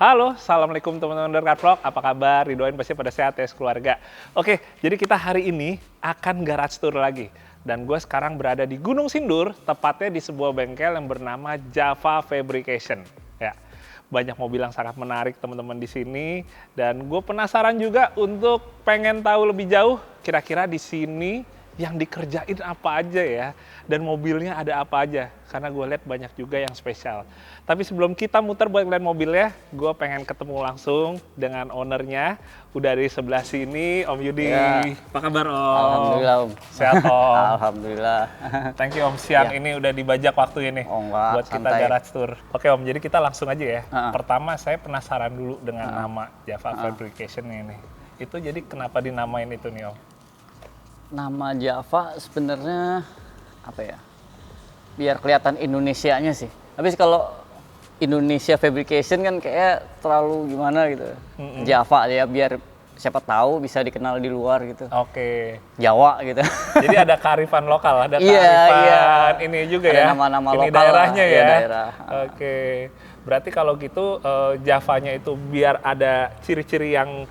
Halo, assalamualaikum teman-teman Derkat Vlog. Apa kabar? Didoain pasti pada sehat ya keluarga. Oke, jadi kita hari ini akan garage tour lagi. Dan gue sekarang berada di Gunung Sindur, tepatnya di sebuah bengkel yang bernama Java Fabrication. Ya, banyak mobil yang sangat menarik teman-teman di sini. Dan gue penasaran juga untuk pengen tahu lebih jauh kira-kira di sini yang dikerjain apa aja ya, dan mobilnya ada apa aja, karena gue lihat banyak juga yang spesial. Tapi sebelum kita muter buat lihat mobilnya, gue pengen ketemu langsung dengan ownernya. Udah di sebelah sini, Om Yudi. Ya. Apa kabar, Om? Alhamdulillah, Om. Sehat, Om? Alhamdulillah. Thank you, Om. Siang Ya. ini udah dibajak waktu ini Enggak, buat kita santai. garage tour. Oke, Om, jadi kita langsung aja ya. Uh-uh. Pertama, saya penasaran dulu dengan nama Java Fabrication ini. Itu jadi kenapa dinamain itu nih, Om? Nama Java sebenarnya apa ya? Biar kelihatan Indonesianya sih. Habis kalau Indonesia Fabrication kan kayak terlalu gimana gitu. Java ya, biar siapa tahu bisa dikenal di luar gitu. Oke. Jawa gitu. Jadi ada kearifan lokal, ada Iya, kearifan iya. ini juga Ada ya. nama-nama ini lokal daerahnya lah, ya. iya, daerah. Oke. Berarti kalau gitu Javanya itu biar ada ciri-ciri yang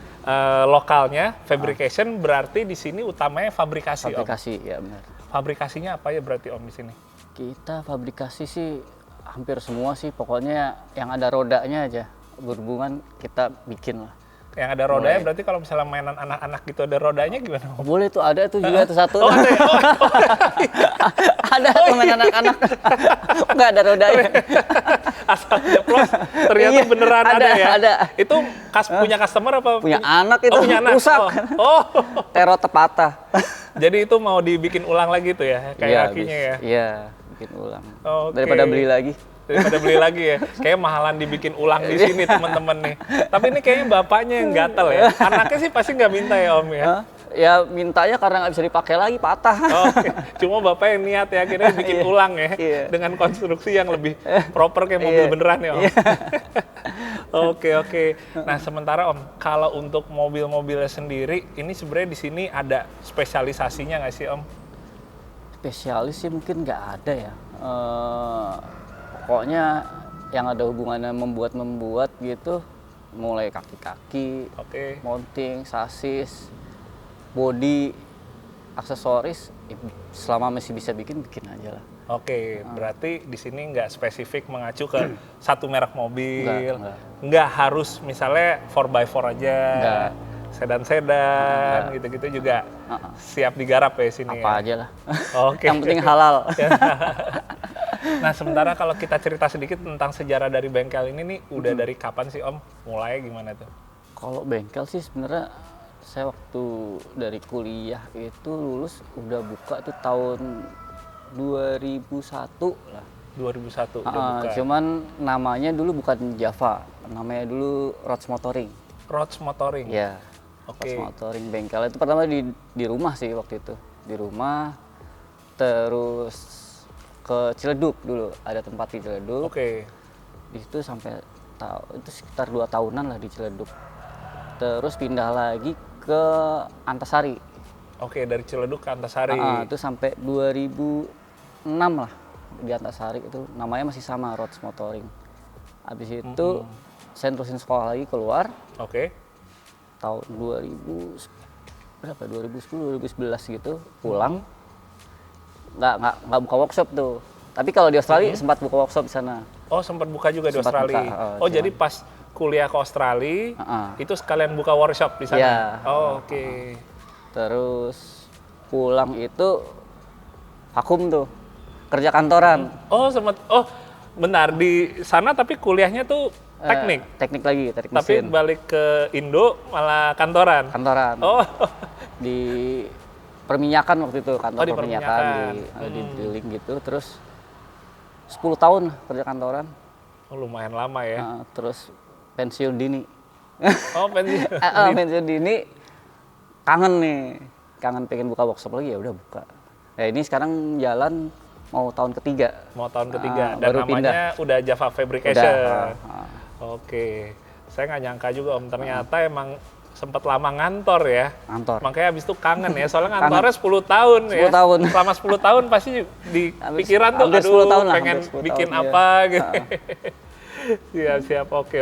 lokalnya, fabrication berarti di sini utamanya fabrikasi, Fabrikasi, Om. ya benar. Fabrikasinya apa ya berarti, Om, di sini? Kita fabrikasi sih hampir semua sih, pokoknya yang ada rodanya aja berhubungan kita bikin lah. Yang ada rodanya berarti kalau misalnya mainan anak-anak gitu ada rodanya gimana, Om? Boleh tuh, ada tuh juga tuh satu. Oh, ada ya? Ada teman anak-anak nggak ada rodanya. Asal jeplos, ternyata Iya, beneran ada ya? ada. Itu punya customer apa? Punya anak itu, Oh, punya anak. rusak. Oh. Tero patah. Jadi itu mau dibikin ulang lagi tuh ya, kayak Iya, kakinya ya? Iya, bikin ulang. Oke. Daripada beli lagi. Daripada beli lagi ya. Kayak mahalan dibikin ulang di sini teman-teman nih. Tapi ini kayaknya bapaknya yang gatel ya. Anaknya sih pasti nggak minta ya, Om ya? Hah? Ya mintanya karena nggak bisa dipakai lagi, patah. Oke. Cuma bapak yang niat ya, akhirnya bikin Iya. ulang ya. Iya. Dengan konstruksi yang lebih proper kayak mobil Iya. beneran ya, Om? Iya. Oke. Nah, sementara, Om, kalau untuk mobil-mobilnya sendiri, ini sebenarnya di sini ada spesialisasinya nggak sih, Om? Spesialis sih mungkin nggak ada ya. Pokoknya yang ada hubungannya membuat gitu, mulai kaki-kaki, Oke. mounting, sasis, body, aksesoris, selama masih bisa bikin aja lah. Oke, berarti di sini nggak spesifik mengacu ke satu merek mobil, Nggak. nggak harus misalnya 4x4 aja, Nggak. sedan-sedan, gitu-gitu juga siap digarap ya sini Apa ya? aja lah. Oke. Yang penting halal. Nah, sementara kalau kita cerita sedikit tentang sejarah dari bengkel ini nih, udah dari kapan sih, Om? Mulai gimana tuh? Kalau bengkel sih sebenarnya saya waktu dari kuliah itu lulus udah buka tuh tahun 2001 lah. 2001 udah buka. Cuman namanya dulu bukan Java, namanya dulu Rods Motoring. Rods Motoring. Ya, Oke. Rods Motoring bengkel itu pertama di rumah sih waktu itu. Di rumah, terus ke Ciledug dulu, ada tempat di Ciledug. Oke. Di situ sampai itu sekitar 2 tahunan lah di Ciledug. Terus pindah lagi ke Antasari. Oke, dari Ciledug ke Antasari. Itu sampai 2006 lah di Antasari, itu namanya masih sama, Rods Motoring. Habis itu saya terusin sekolah lagi keluar Oke. tahun 2010 2011 gitu, pulang nggak buka workshop tuh. Tapi kalau di Australia sempat buka workshop di sana. Oh, sempat buka juga di Sempat Australia. buka, Oh, cuman- jadi pas kuliah ke Australia, itu sekalian buka workshop di sana? Iya. Oh, oke. Terus pulang itu vakum tuh, kerja kantoran. Oh, benar. Di sana tapi kuliahnya tuh teknik? Teknik lagi, teknik Tapi mesin. balik ke Indo malah kantoran? Kantoran. Oh, Di perminyakan waktu itu, kantor di perminyakan perminyakan. di drilling gitu. Terus 10 tahun kerja kantoran. oh, lumayan lama ya. Terus pensiun dini. Oh, pensiun. Pensiun dini, kangen pengen buka workshop lagi, ya udah buka. Ya ini sekarang jalan mau tahun ketiga. Mau tahun ketiga. Dan baru namanya udah Java Fabrication. Udah. Oke. Saya nggak nyangka juga, Om. Ternyata emang sempat lama ngantor ya. Ngantor. Makanya habis itu kangen ya. Soalnya ngantornya 10 tahun ya. 10 tahun. Selama 10 tahun pasti di Habis- pikiran tuh, hampir aduh 10 tahun lah, pengen hampir 10 bikin tahun, apa gitu. Siap, oke.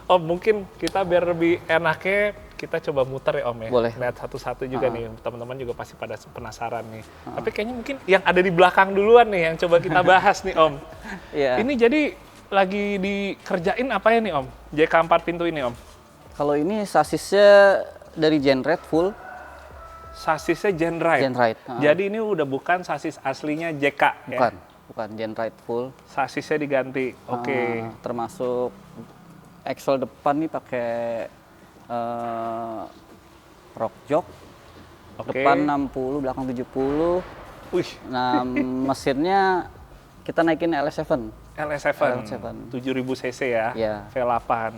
Om, mungkin kita biar lebih enaknya, kita coba muter ya Om ya. Boleh. Lihat satu-satu juga nih, teman-teman juga pasti pada penasaran nih. Tapi kayaknya mungkin yang ada di belakang duluan nih, yang coba kita bahas nih Om. Iya. Ini jadi lagi dikerjain apa ya nih Om? JK 4 pintu ini Om? Kalau ini sasisnya dari Genride full. Sasisnya Genride. Genride. Jadi ini udah bukan sasis aslinya JK ya? Bukan Genride full. Sasisnya diganti, oke. Termasuk axle depan nih pakai rock jog. Oke. Depan 60, belakang 70. Wih, Nah, mesinnya kita naikin LS7. LS7, 7000 cc ya, Iya. V8.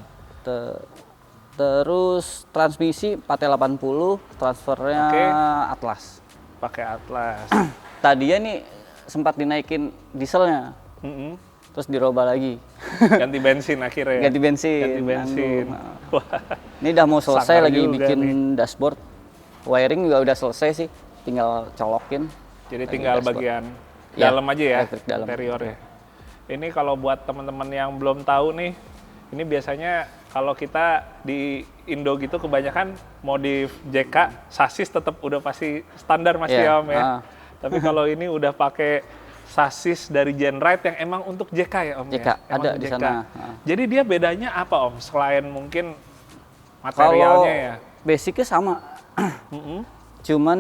Terus transmisi 480, transfernya Oke. Atlas. Pakai Atlas. Tadinya nih sempat dinaikin dieselnya, Mm-mm. terus dirubah lagi. Ganti bensin akhirnya. Ganti bensin. Ganti bensin. Nah, Wah, ini udah mau selesai, Sangar lagi juga bikin nih. dashboard. Wiring juga udah selesai sih, tinggal colokin. jadi Lagi tinggal dashboard. bagian Ya, dalam aja ya, elektrik dalam. interiornya. Ini kalau buat teman-teman yang belum tahu nih, ini biasanya kalau kita di Indo gitu kebanyakan modif JK, sasis tetap udah pasti standar Mas Iya, ya Om ya. ah. Tapi kalau ini udah pakai sasis dari Genride yang emang untuk JK ya Om JK, ya? Emang ada untuk di JK. sana. Ah. Jadi dia bedanya apa Om? Selain mungkin Kalau materialnya ya? basicnya sama, Mm-mm. cuman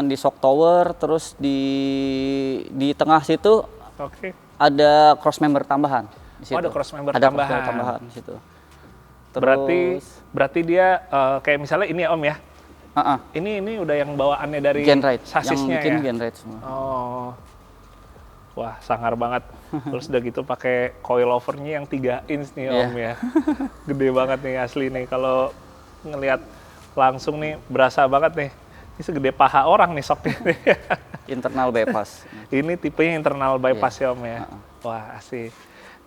di shock tower, terus di tengah situ Oke. ada cross member tambahan. Di situ. ada cross member Ada tambahan. cross member tambahan di situ. Berarti dia kayak misalnya ini ya Om ya? Ini udah yang bawaannya dari Genride, yang sasisnya bikin ya? Genride semua. Oh. Wah, sangar banget. Terus udah gitu pakai coilovernya yang 3 inch nih Iya. Om ya. Gede banget nih asli nih. Kalau ngelihat langsung nih berasa banget nih. Ini segede paha orang nih soknya nih. Internal bypass. Ini tipenya internal bypass ya Om ya. Wah, asik.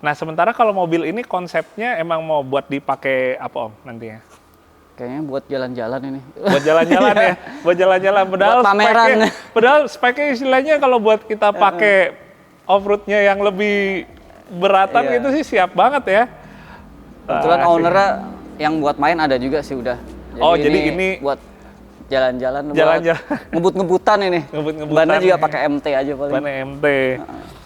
Nah, sementara kalau mobil ini konsepnya emang mau buat dipakai apa Om nantinya? Kayaknya buat jalan-jalan ini. Buat jalan-jalan ya, buat jalan-jalan. Padahal Buat pameran. speknya istilahnya kalau buat kita pakai off-roadnya yang lebih beratan Iya. gitu sih siap banget ya. Kebetulan Asik. ownernya yang buat main ada juga sih udah. Oh, jadi ini buat jalan-jalan, Jalan-jalan. buat ngebut-ngebutan ini. Ngebut-ngebutan Bannya juga ya. pakai MT aja paling. Ban MT.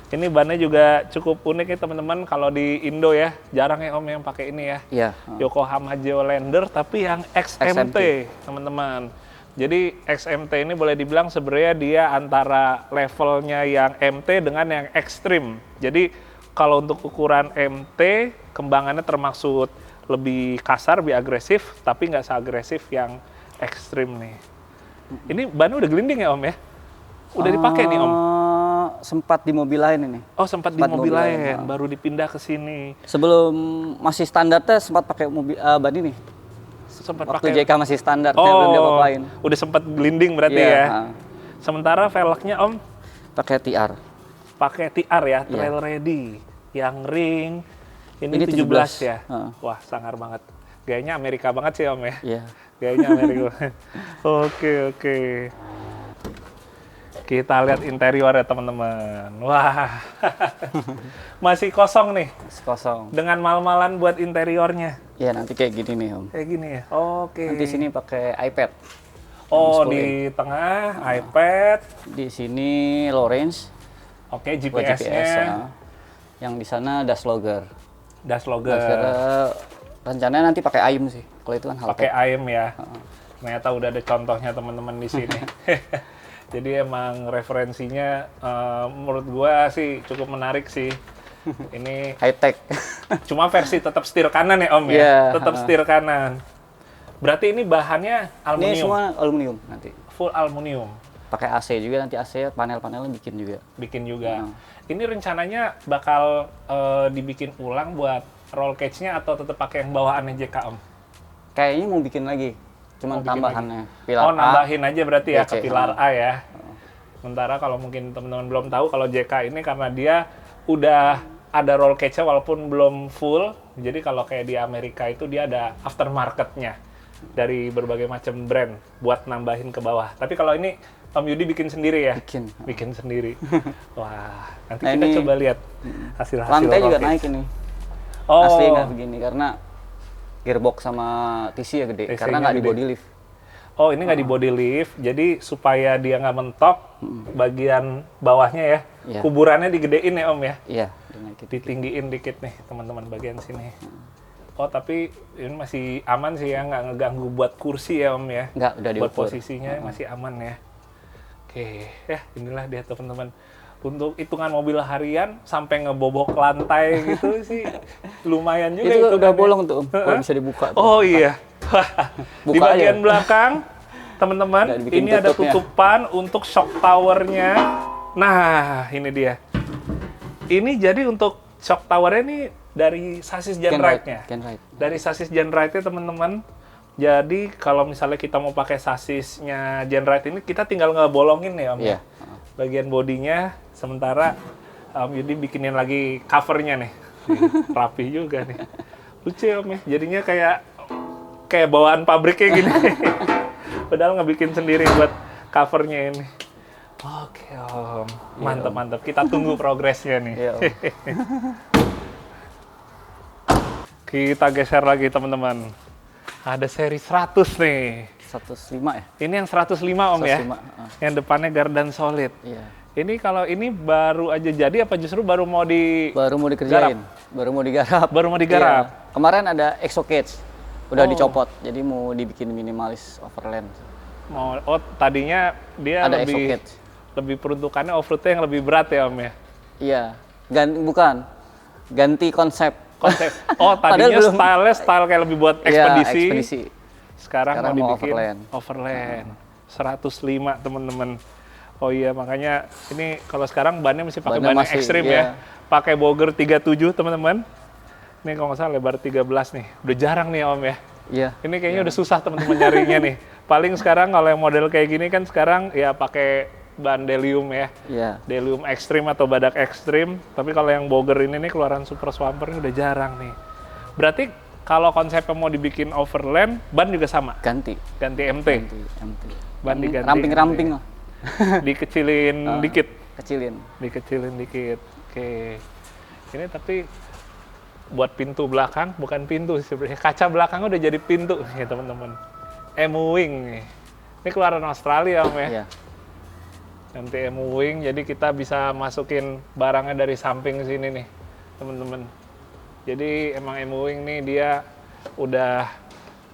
Ini bannya juga cukup unik ya teman-teman. Kalau di Indo ya, jarang ya Om yang pakai ini ya. Iya. Yokohama Geolandar tapi yang XMT, teman-teman. Jadi XMT ini boleh dibilang sebenarnya dia antara levelnya yang MT dengan yang ekstrim. Jadi kalau untuk ukuran MT, kembangannya termaksud lebih kasar, lebih agresif, tapi nggak seagresif yang ekstrim nih. Ini bannya udah gelinding ya Om ya? Udah dipakai nih Om? Sempat di mobil lain ini. Oh sempat di mobil lain, baru dipindah ke sini. Sebelum masih standarnya sempat pakai mobil ban ini. Sempat Waktu pakai. JK masih standar, belum diapa-apain. Udah sempat gelinding berarti Iya, ya. Sementara velgnya Om Pakai TR. pakai TR ya, Iya. trail ready, yang ring. Ini 17 ya. Heeh. Wah sangar banget. Gayanya Amerika banget sih Om ya. Iya. Gayanya Amerika. Oke. Kita lihat interior ya teman-teman. Wah, masih kosong nih. Kosong. Dengan mal-malan buat interiornya. Ya nanti kayak gini nih Om. Kayak gini ya. Oke. Nanti sini pakai iPad. Oh, Yang 10 di tengah iPad. Di sini low range Oke, buat GPS. GPS-nya. Yang di sana dash logger. Dash logger. Rencananya nanti pakai AIM sih. Kalau itu kan hal Pakai AIM ya. Ternyata udah ada contohnya teman-teman di sini. Jadi emang referensinya menurut gua sih cukup menarik sih. Ini high tech. cuma versi tetap setir kanan ya Om ya? Iya, Tetap setir kanan. Berarti ini bahannya Ini aluminium? semua aluminium nanti. Full aluminium? Pakai AC juga nanti, AC panel-panelnya bikin juga. Bikin juga. Ini rencananya bakal dibikin ulang buat roll cage-nya atau tetap pakai yang bawaannya JK Om? Kayaknya mau bikin lagi. Cuman Mau bikin tambahannya. Oh, nambahin aja berarti ya ke BC, pilar A ya. Sementara kalau mungkin teman-teman belum tahu, kalau JK ini karena dia udah ada roll cage-nya walaupun belum full. Jadi kalau kayak di Amerika itu dia ada aftermarket-nya dari berbagai macam brand buat nambahin ke bawah. Tapi kalau ini Om Yudi bikin sendiri ya? Bikin sendiri. Wah, nanti Nah, kita ini coba lihat hasil-hasil Lantai roll juga cage. naik ini. Oh. Asli nggak begini karena gearbox sama TC ya gede, TC-nya karena nggak di gede. body lift. Oh, ini nggak di body lift, jadi supaya dia nggak mentok, bagian bawahnya ya, Iya. kuburannya digedein ya Om ya, Iya, dinaikin. ditinggiin dikit nih teman-teman bagian sini. Oh, tapi ini masih aman sih ya, nggak ngeganggu buat kursi ya Om ya. Nggak, udah Buat diukur. posisinya masih aman ya. Oke, ya inilah dia teman-teman. Untuk hitungan mobil harian sampai ngebobok lantai gitu sih lumayan juga Itu udah hitungannya. bolong tuh, Om. Kalau bisa dibuka. Tuh. Oh iya. Di Buka bagian aja. belakang, teman-teman, Nggak dibikin ini ada tutupnya. tutupan untuk shock towernya. Nah, ini dia. Ini jadi untuk shock towernya ini dari sasis Genride-nya. Genride. Dari sasis Genride-nya teman-teman. Jadi kalau misalnya kita mau pakai sasisnya Genride ini, kita tinggal ngebolongin ya Om. Iya. Bagian bodinya, sementara Om Yudi bikinin lagi covernya nih. Rapi juga nih. Lucu ya Om ya, jadinya kayak bawaan pabriknya gini. Padahal ngebikin sendiri buat covernya ini. Oke Om, mantap-mantap. Kita tunggu progresnya nih. Iya, Om. Kita geser lagi teman-teman. Ada seri 100 nih. 105 ya? Ini yang 105 Om ya. 105, Yang depannya Gardan Solid. Iya. Ini kalau ini baru aja jadi apa justru baru mau Baru mau dikerjain, baru mau digarap. Baru mau digarap? Iya. Kemarin ada exo cage, udah Oh. dicopot, jadi mau dibikin minimalis overland. Tadinya dia Ada exo lebih cage. lebih peruntukannya off-roadnya yang lebih berat ya Om ya. Iya, bukan, ganti konsep. Konsep. Oh, Padahal tadinya belum. style kayak lebih buat Iya, ekspedisi. ekspedisi. Sekarang Sekarang mau mau dibikin overland. overland. 105 teman-teman. Oh iya, makanya ini kalau sekarang bannya masih pakai ban Bannya yang masih, ekstrim iya. ya. Pakai boger 37 teman-teman. Ini kalau nggak salah lebar 13 nih. Udah jarang nih Om ya. Iya. Ini kayaknya udah susah teman-teman nyarinya nih. Paling sekarang kalau yang model kayak gini kan sekarang ya pakai ban Delium ya. Iya. Delium ekstrim atau badak ekstrim. Tapi kalau yang boger ini nih keluaran Super Swamper ini udah jarang nih. Berarti kalau konsepnya mau dibikin overland, ban juga sama? Ganti. Ganti MT? Ganti MT. Ban diganti. Ramping-ramping lah. Dikecilin dikit? Kecilin. Dikecilin dikit. Oke. Ini tapi buat pintu belakang, bukan pintu sih sebenarnya. Kaca belakang udah jadi pintu ya teman-teman. Emu-Wing nih. Ini keluaran Australia Om ya. Iya. Nanti Emu-Wing, jadi kita bisa masukin barangnya dari samping sini nih, teman-teman. Jadi emang Emu-Wing nih dia udah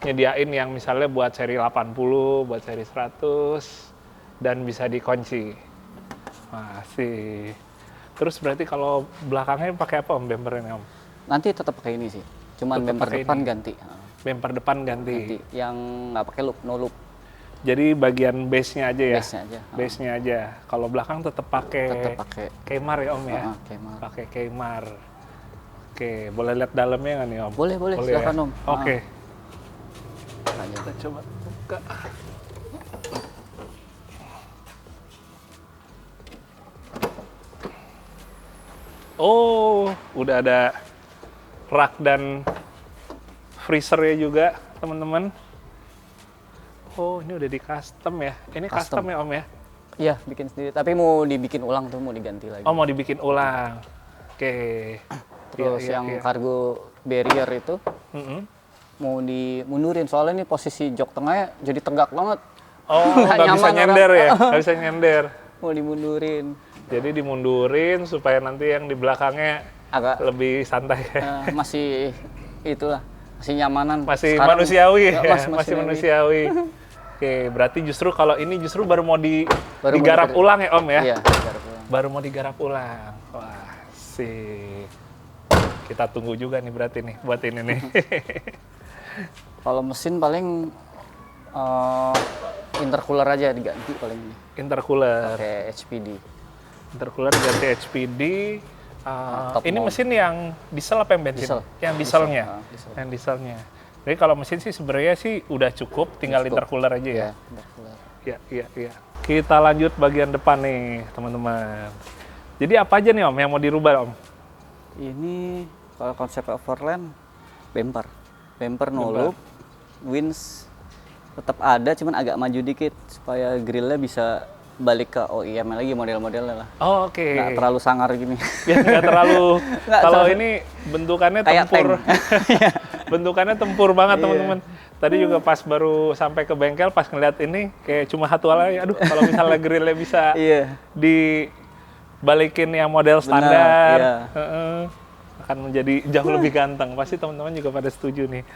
nyediain yang misalnya buat seri 80, buat seri 100, dan bisa dikunci. Masih. Terus berarti kalau belakangnya pakai apa Om bempernya Om? Nanti tetap pakai ini sih. Cuman Tetap bumper pakai depan ini. ganti. Bemper depan ganti. Ganti. Yang nggak pakai loop, no loop. Jadi bagian base-nya aja ya? Base-nya aja. Base-nya aja. Kalau belakang tetap pakai Tetap pakai. Kemar ya Om ya? Kemar. Pakai Kemar. Oke, boleh lihat dalamnya nggak nih Om? Boleh, silakan ya? Om. Oke. Tanya. Kita coba buka. Oh, udah ada rak dan freezernya juga, teman-teman. Oh, ini udah di custom ya? Ini custom ya Om ya? Iya, bikin sendiri. Tapi mau dibikin ulang tuh, mau diganti lagi. Oh, mau dibikin ulang. Oke. Terus Iya, yang iya. cargo barrier itu Mm-mm. mau dimundurin. Soalnya nih posisi jok tengahnya jadi tegak banget. Oh, Nggak nggak bisa nyaman nyender orang. ya? Nggak bisa nyender. Mau dimundurin. Jadi dimundurin supaya nanti yang di belakangnya Agak lebih santai ya. masih itulah, masih nyamanan. Masih Sekarang- manusiawi Ya, ya, masih manusiawi. Oke, berarti justru kalau ini justru baru mau Baru mau digarap digarap. ulang ya Om ya? Iya, garap ulang. Baru mau digarap ulang. Wah, sih. Kita tunggu juga nih berarti nih buat ini nih. Kalau mesin paling intercooler aja diganti paling ini. Intercooler. Pakai HPD. Intercooler ganti HPD. Top Ini mount. mesin yang diesel apa yang bensin? Diesel. Yang dieselnya. Diesel. Yang dieselnya. Jadi kalau mesin sih sebenarnya sih udah cukup, tinggal Cukup. intercooler aja ya. Ya, intercooler. Iya. Kita lanjut bagian depan nih, teman-teman. Jadi apa aja nih Om yang mau dirubah Om? Ini kalau konsep overland bumper no Bumper. loop, winch tetap ada cuman agak maju dikit supaya grillnya bisa balik ke OEM lagi model-modelnya lah. Oh, oke. Nggak terlalu sangar gini. Biar nggak terlalu. Nggak Kalau terlalu- ini bentukannya Kayak tempur. tank. Bentukannya tempur banget Iya. teman-teman. Tadi juga pas baru sampai ke bengkel, pas ngeliat ini kayak cuma satu aja. Aduh, kalau misalnya grillnya bisa Iya. dibalikin yang model Benar, standar, iya. akan menjadi jauh lebih ganteng. Pasti teman-teman juga pada setuju nih.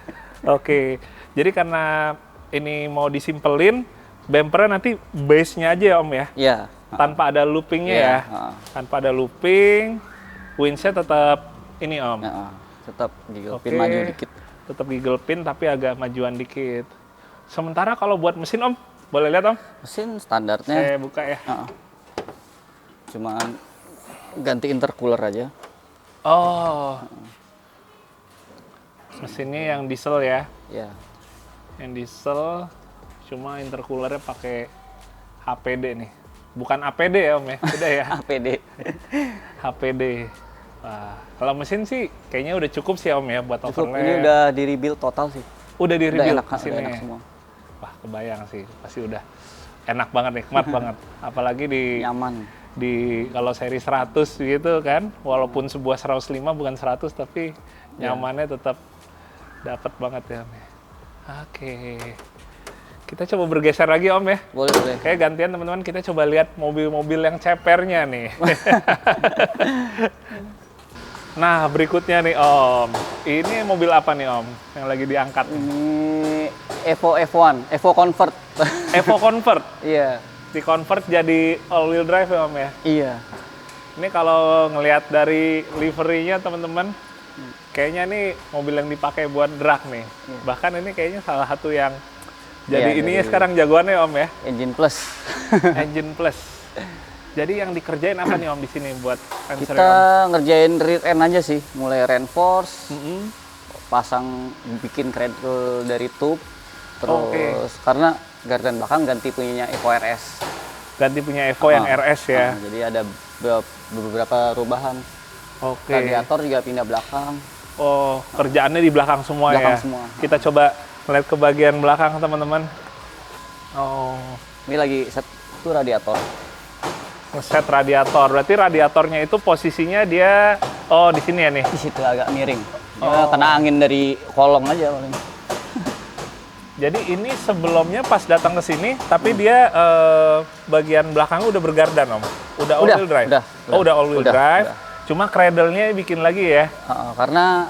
Oke, jadi karena ini mau disimpelin, bumpernya nanti base-nya aja ya Om ya? Iya. Tanpa ada loopingnya Iya, ya? heeh. Tanpa ada looping, winch-nya tetap ini Om? Heeh. Tetap giggle Oke, pin maju dikit. tetap giggle pin tapi agak majuan dikit. Sementara kalau buat mesin Om, boleh lihat Om? Mesin standarnya Saya buka ya. cuman ganti intercooler aja. Oh, mesinnya yang diesel ya? Ya. Yang diesel, cuma intercoolernya pakai HPD nih. Bukan APD ya Om ya? Beda ya? APD. HPD. Wah, kalau mesin sih kayaknya udah cukup sih Om ya buat Cukup, overlap. ini udah di rebuild total sih. Udah di Udah rebuild enak, udah mesinnya. enak semua. Wah, kebayang sih. Pasti udah enak banget, nikmat banget. Apalagi Nyaman. kalau seri 100 gitu kan, walaupun sebuah 105 bukan 100 tapi nyamannya tetap dapat banget ya Om ya. Oke. Kita coba bergeser lagi Om ya. Boleh, boleh. Kayak gantian teman-teman, kita coba lihat mobil-mobil yang cepernya nih. Nah, berikutnya nih Om. Ini mobil apa nih Om yang lagi diangkat? Ini Evo F1, Evo Convert. Evo Convert. Iya. Di-convert jadi all-wheel drive ya Om ya? Iya. Ini kalau ngelihat dari livery-nya teman-teman, kayaknya nih mobil yang dipakai buat drag nih. Bahkan ini kayaknya salah satu yang jadi Iya, ininya jadi- sekarang jagoannya Om ya? Engine plus. Engine Plus. Jadi yang dikerjain apa nih Om di sini buat sensor Kita Om? ngerjain rear end aja sih, mulai reinforce, Mm-mm. pasang bikin cradle dari tube, terus Oke. karena gardan belakang ganti punyanya Evo RS. Ganti punya Evo yang RS ya? Jadi ada beberapa perubahan. Oke. Radiator juga pindah belakang. Oh, kerjaannya di belakang semua Belakang ya? semua. Kita coba lihat ke bagian belakang teman-teman. Oh, Ini lagi set itu radiator. ngeset radiator. Berarti radiatornya itu posisinya dia, oh di sini ya nih? Di situ agak miring. Oh. Ya, kena angin dari kolong aja paling. Jadi ini sebelumnya pas datang ke sini, tapi dia bagian belakang udah bergardan Om? Udah all-wheel drive? Oh, udah all-wheel udah, drive. udah. Cuma cradle-nya bikin lagi ya? Karena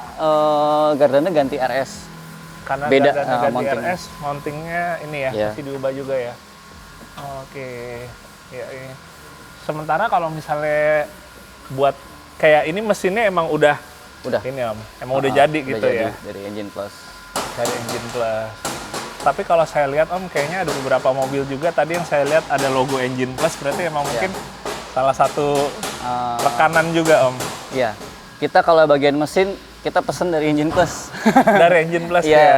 gardannya ganti RS. Karena Beda, gardannya ganti mountingnya. RS, mountingnya ini ya, Iya. masih diubah juga ya? Oke. Ya, iya. Sementara kalau misalnya buat kayak ini mesinnya emang udah Udah. ini Om, emang udah jadi Udah gitu jadi ya? dari engine plus. Dari engine plus. Tapi kalau saya lihat Om, kayaknya ada beberapa mobil juga tadi yang saya lihat ada logo engine plus, berarti emang mungkin salah satu rekanan juga Om. Iya. Kita kalau bagian mesin kita pesen dari engine plus. Dari engine plus Iya. ya?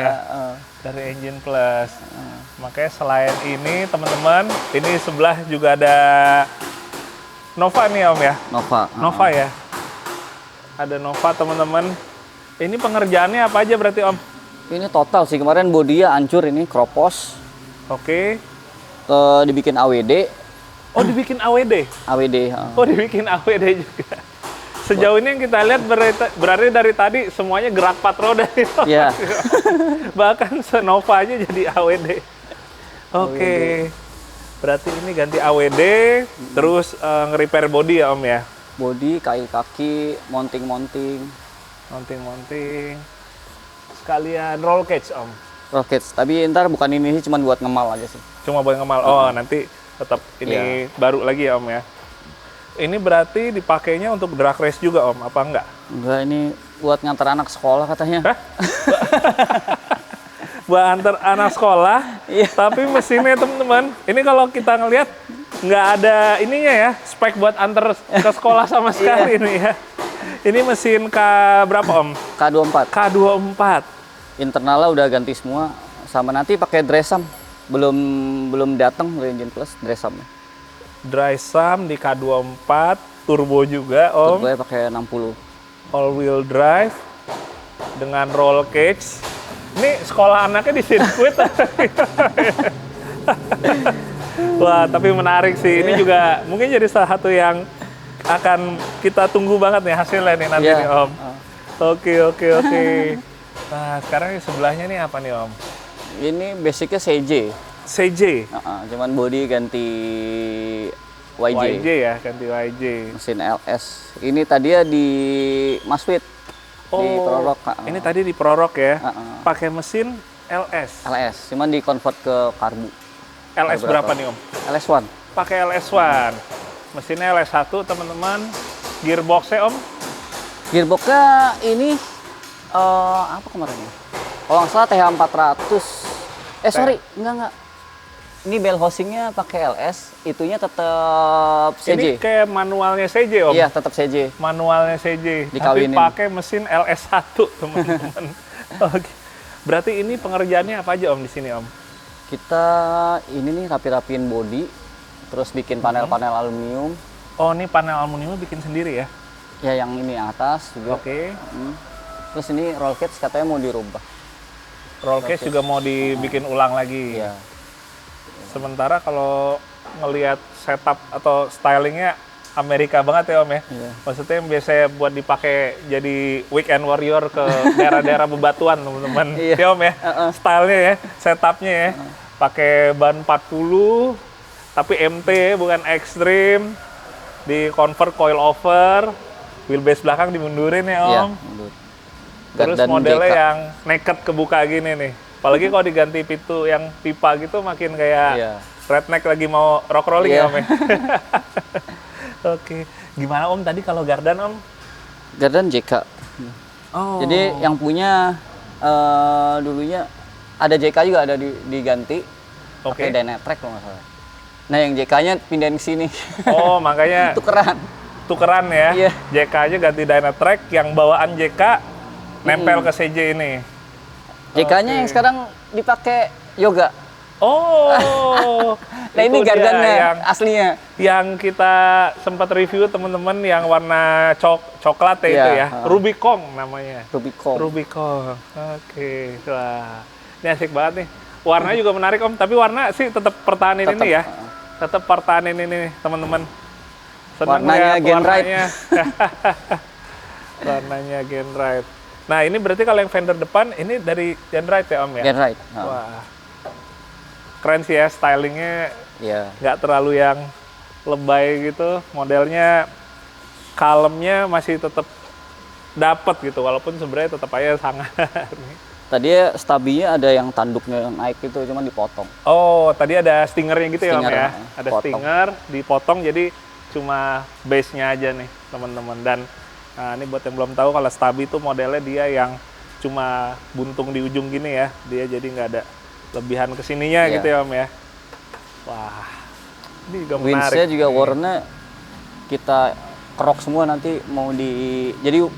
Dari engine plus. Makanya selain ini teman-teman, ini sebelah juga ada Nova nih Om ya? Nova. Nova ya? Ada Nova teman-teman. Ini pengerjaannya apa aja berarti Om? Ini total sih, kemarin bodinya hancur ini, kropos. Oke. Dibikin AWD. Oh dibikin AWD? AWD. Oh dibikin AWD juga. Sejauh ini yang kita lihat berarti dari tadi semuanya gerak 4 roda itu. Iya. Bahkan Senova aja jadi AWD. Oke. Berarti ini ganti AWD, terus nge-repair body ya Om ya? Bodi, kaki, mounting-mounting. Mounting-mounting. Sekalian roll cage Om. Rockets. Tapi ntar bukan ini sih, cuma buat ngemal aja sih. Cuma buat ngemal. Oh nanti tetap ini baru lagi ya Om ya? Ini berarti dipakainya untuk drag race juga Om, apa enggak? Enggak, ini buat ngantar anak sekolah katanya. Hah? Buat antar anak sekolah, tapi mesinnya teman-teman, ini kalau kita ngelihat nggak ada ininya ya, spek buat antar ke sekolah sama sekali ini ya. Ini mesin K berapa Om? K24. K24. Internalnya udah ganti semua, sama nanti pakai dresam. Belum datang dari engine plus dresamnya. Dry-sum di K24, turbo juga Om. Turbonya pakai 60. All wheel drive dengan roll cage. Ini sekolah anaknya di sirkuit. Wah, tapi menarik sih. Ini juga mungkin jadi salah satu yang akan kita tunggu banget nih hasilnya nih nanti Iya. nih Om. Oke, oke, oke. Nah, sekarang yang sebelahnya nih apa nih Om? Ini basicnya CJ. CJ. Cuman body ganti YJ. YJ ya, ganti YJ. Mesin LS. Ini tadi ya di Masfit. Di Prorok. Ini tadi di Prorok ya. Uh-uh. Pakai mesin LS. LS, cuman di convert ke karbu. LS berapa nih Om? LS1. Pakai LS1. Mesinnya LS1 teman-teman. Gearboxnya Om? Gearboxnya ini apa kemarin ya? Kalau nggak salah TH400. Sorry, enggak. Ini bell housingnya pakai LS, itunya tetap CJ. Ini kayak manualnya CJ Om? Iya, tetap CJ. Manualnya CJ. Tapi Dikawinin. pakai mesin LS1 teman-teman. Oke. Berarti ini pengerjaannya apa aja Om di sini Om? Kita ini nih rapi-rapiin body, terus bikin panel-panel aluminium. Oh, ini panel aluminium bikin sendiri ya? Ya, yang ini atas juga. Oke. Terus ini roll cage katanya mau dirubah. Roll cage juga mau dibikin ulang lagi. Iya. Sementara kalau ngelihat setup atau stylingnya Amerika banget ya Om ya? Iya. Maksudnya yang biasanya buat dipakai jadi weekend warrior ke daerah-daerah bebatuan teman-teman. Iya. Ya Om ya? Stylenya ya, setupnya ya. Pakai ban 40, tapi MT bukan ekstrim. Di convert coil over, wheelbase belakang dimundurin ya Iya, Om. mundur. Terus Dan modelnya JK. yang naked kebuka gini nih. Apalagi kalau diganti pintu yang pipa gitu makin kayak Iya. redneck lagi mau rock rolling Iya. ya Om ya. Oke. Gimana Om tadi kalau Gardan Om? Gardan JK. Oh. Jadi yang punya dulunya ada JK juga ada diganti. Oke. Pakai Dynatrack kalau nggak salah. Nah, yang JK-nya pindahin ke sini. Oh, makanya Tukeran. ya. Iya. JK aja ganti Dynatrack, yang bawaan JK nempel ke CJ ini. JK-nya yang sekarang dipakai Yoga. Oh. Nah, ini itu dia gardannya yang aslinya. yang kita sempat review teman-teman yang warna coklat ya Iya, itu ya. Rubicon namanya. Rubicon. Rubicon. Oke. Wah. Ini asik banget nih. Warnanya juga menarik Om, tapi warna sih tetap pertahanin ini ya. Tetap pertahanin ini teman-teman. Senang Warnanya lihat Genrite. warnanya. Warnanya Genrite. Nah, ini berarti kalau yang fender depan ini dari Genrite ya Om ya? Genrite. Wah. Keren sih ya stylingnya, Iya. nggak terlalu yang lebay gitu. Modelnya kalemnya masih tetap dapet gitu, walaupun sebenarnya tetap aja sangar. Tadi stabinya ada yang tanduknya naik itu, cuman dipotong. Oh, tadi ada stingernya gitu ya Om Stinger, ya? Ada potong. stinger, dipotong jadi cuma base-nya aja nih teman-teman. Dan nah, ini buat yang belum tahu kalau stabi itu modelnya dia yang cuma buntung di ujung gini ya. Dia jadi nggak ada lebihan kesininya Iya. gitu ya Om ya. Wah, ini juga menarik. Windsnya juga warna kita kerok semua nanti mau jadi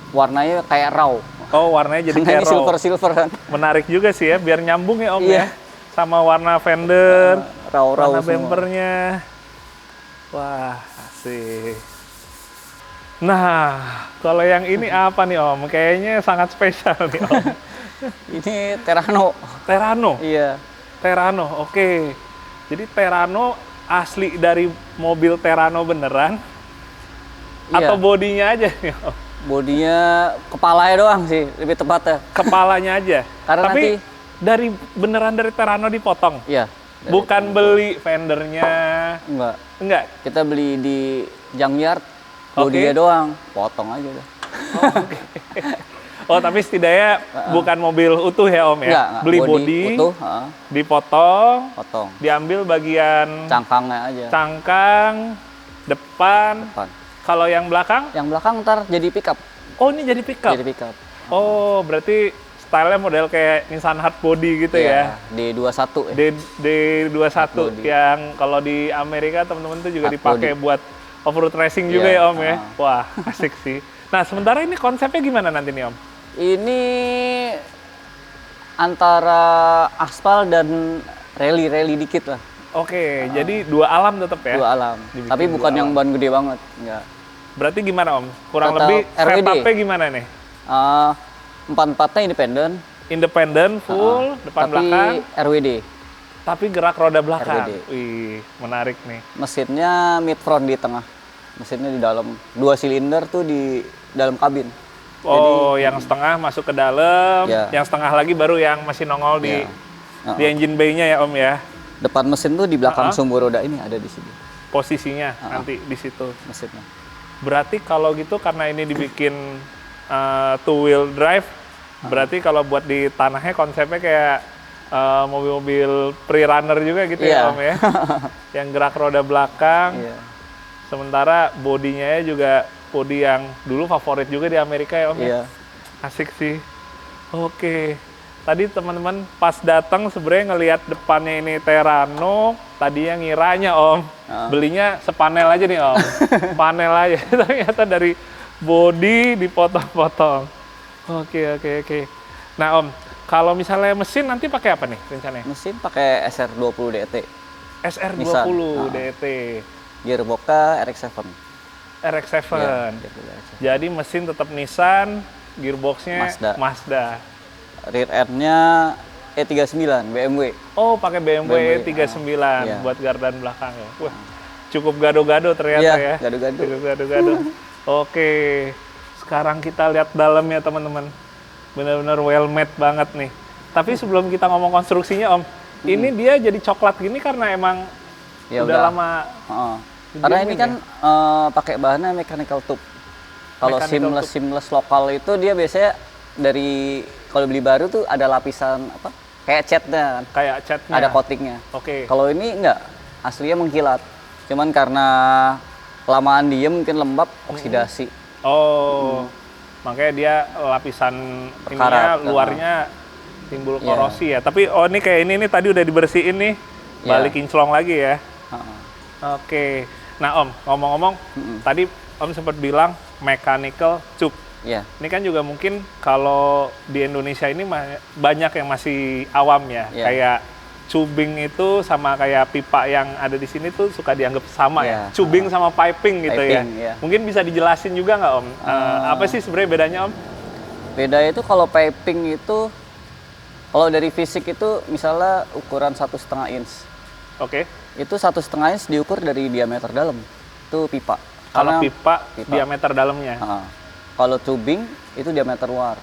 warnanya kayak raw. Oh, warnanya jadi Karena kayak ini raw. silver kan. Menarik juga sih ya, biar nyambung ya Om ya. Iya. Sama warna fender, Raw warna semua. bumpernya. Wah, asik. Nah, kalau yang ini apa nih Om? Kayaknya sangat spesial nih Om. Ini Terrano. Terrano. Iya. Terrano, oke. Jadi Terrano asli dari mobil Terrano beneran? Iya. Atau bodinya aja nih Om? Bodinya kepalanya doang sih, lebih tepatnya. Kepalanya aja? Karena Tapi nanti- beneran dari Terrano dipotong? Iya. Bukan beli fendernya? Enggak. Enggak? Kita beli di junkyard, bodinya Oke. doang, potong aja udah. Oh, tapi setidaknya bukan mobil utuh ya Om ya? Enggak, Beli body, utuh, dipotong, potong. diambil bagian Cangkangnya aja. cangkang, depan. Depan. Kalau yang belakang? Yang belakang ntar jadi pickup. Oh, ini jadi pickup? Jadi pickup. Oh, berarti stylenya model kayak Nissan Hardbody gitu ya? D21 ya. D21 Hardbody. yang kalau di Amerika teman-teman tuh juga Hardbody. dipakai buat off-road racing juga Iya, ya Om ya? Wah, asik sih. Nah, sementara ini konsepnya gimana nanti nih Om? Ini antara aspal dan rally dikit lah. Oke, jadi dua alam tetap ya? Dua alam. Dibikin Tapi dua bukan yang alam. ban gede banget. Enggak. Berarti gimana Om? Kurang Total lebih RWD. setupnya gimana nih? Empat-empatnya independen. Independen, full, depan tapi belakang, RWD. Tapi gerak roda belakang. RBD. Wih, menarik nih. Mesinnya mid front di tengah. Mesinnya di dalam. 2 silinder tuh di dalam kabin. Oh, yang setengah masuk ke dalam, Ya. yang setengah lagi baru yang masih nongol di Ya. di engine bay-nya ya Om ya. Depan mesin tuh di belakang sumbu roda ini ada di sini Posisinya nanti di situ. mesinnya. Berarti kalau gitu karena ini dibikin two wheel drive, berarti kalau buat di tanahnya konsepnya kayak mobil-mobil pre-runner juga gitu ya Iya. Om ya. Yang gerak roda belakang. Iya. Sementara bodinya juga bodi yang dulu favorit juga di Amerika ya Om ya. Iya. Asik sih. Oke. Tadi teman-teman pas datang sebenarnya ngelihat depannya ini Terrano, tadi yang ngiranya Om, belinya sepanel aja nih Om. Panel aja. Ternyata dari bodi dipotong-potong. Oke. Nah Om, kalau misalnya mesin nanti pakai apa nih rencananya? Mesin pakai SR20 DT. SR20 Nissan. DT, Gearboxnya RX-7. RX-7. Iya, gearbox RX-7. Jadi mesin tetap Nissan, gearboxnya Mazda. Rear end-nya E39 BMW. Oh, pakai BMW BMW, 39 iya. buat gardan belakang ya. Wah, cukup gado-gado ternyata Iya, ya. gado-gado. Cukup gado-gado. Oke, sekarang kita lihat dalamnya teman-teman. Benar-benar well made banget nih. Tapi sebelum kita ngomong konstruksinya Om, ini dia jadi coklat gini karena emang Ya udah lama. Heeh. Karena ini kan pakai bahannya mechanical tube. Kalau Mechanical seamless lokal itu dia biasanya dari kalau beli baru tuh ada lapisan apa? Kayak catnya kan. Kayak catnya. Ada coatingnya. Oke. Kalau ini enggak, aslinya mengkilat. Cuman karena kelamaan diem mungkin lembab, oksidasi. Oh, makanya dia lapisan ininya Berkarat, luarnya timbul Iya. korosi ya. Tapi ini kayak ini tadi udah dibersihin nih, Iya. balik kinclong lagi ya. Heeh. Oke. Nah Om, ngomong-ngomong, tadi Om sempat bilang mechanical tube. Iya. Ini kan juga mungkin kalau di Indonesia ini banyak yang masih awam ya. Iya. Kayak cubing itu sama kayak pipa yang ada di sini tuh suka dianggap sama ya. Iya. Cubing sama piping gitu ya. Piping, iya. Mungkin bisa dijelasin juga nggak Om? Apa sih sebenarnya bedanya Om? Beda itu kalau piping itu kalau dari fisik itu misalnya ukuran 1,5 inch. Oke. Itu 1,5 inch diukur dari diameter dalam. Itu pipa. Kalau Karena- pipa diameter dalamnya. Kalau tubing itu diameter luar.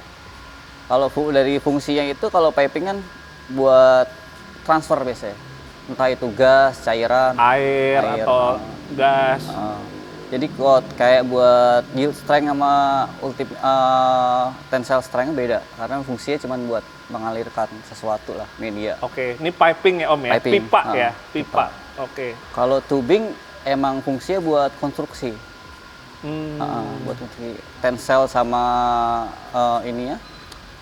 Kalau dari fungsinya itu kalau piping kan buat transfer biasanya. Entah itu gas, cairan, Air atau gas. jadi kayak buat yield strength sama tensile strength beda karena fungsinya cuma buat mengalirkan sesuatu lah media. Oke, ini piping ya Om ya? Piping. Pipa ya? Pipa. Oke. Kalau tubing emang fungsinya buat konstruksi. Hmm, Buat konstruksi tensile sama ininya